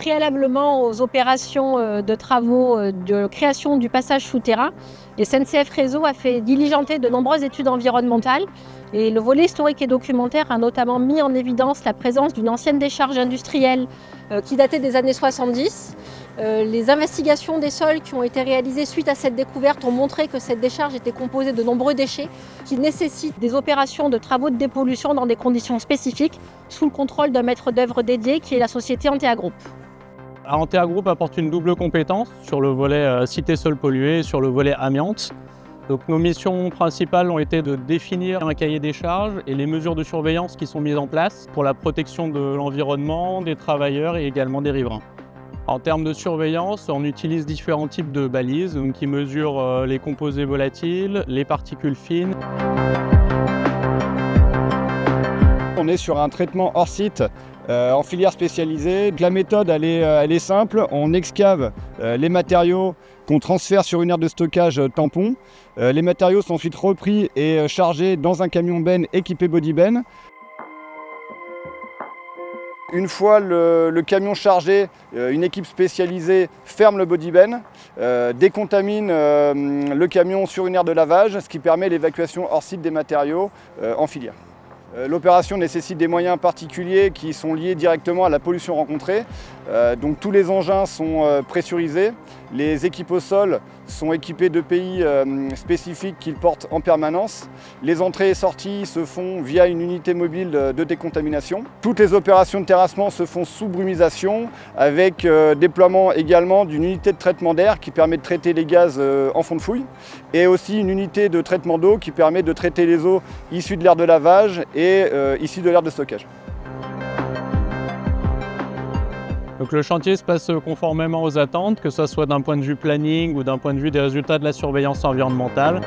Préalablement aux opérations de travaux de création du passage souterrain, SNCF Réseau a fait diligenter de nombreuses études environnementales et le volet historique et documentaire a notamment mis en évidence la présence d'une ancienne décharge industrielle qui datait des années 70. Les investigations des sols qui ont été réalisées suite à cette découverte ont montré que cette décharge était composée de nombreux déchets qui nécessitent des opérations de travaux de dépollution dans des conditions spécifiques sous le contrôle d'un maître d'œuvre dédié qui est la société Antea Group. Antea Group apporte une double compétence sur le volet cité sol pollué et sur le volet amiante. Donc, nos missions principales ont été de définir un cahier des charges et les mesures de surveillance qui sont mises en place pour la protection de l'environnement, des travailleurs et également des riverains. En termes de surveillance, on utilise différents types de balises qui mesurent les composés volatiles, les particules fines. On est sur un traitement hors site en filière spécialisée. La méthode elle est simple, on excave les matériaux qu'on transfère sur une aire de stockage tampon. Les matériaux sont ensuite repris et chargés dans un camion benne équipé body ben. Une fois le camion chargé, une équipe spécialisée ferme le body ben, décontamine le camion sur une aire de lavage, ce qui permet l'évacuation hors site des matériaux en filière. L'opération nécessite des moyens particuliers qui sont liés directement à la pollution rencontrée. Donc tous les engins sont pressurisés, les équipes au sol sont équipées d'EPI spécifiques qu'ils portent en permanence. Les entrées et sorties se font via une unité mobile de décontamination. Toutes les opérations de terrassement se font sous brumisation avec déploiement également d'une unité de traitement d'air qui permet de traiter les gaz en fond de fouille et aussi une unité de traitement d'eau qui permet de traiter les eaux issues de l'air de lavage et issues de l'air de stockage. Donc, le chantier se passe conformément aux attentes, que ce soit d'un point de vue planning ou d'un point de vue des résultats de la surveillance environnementale.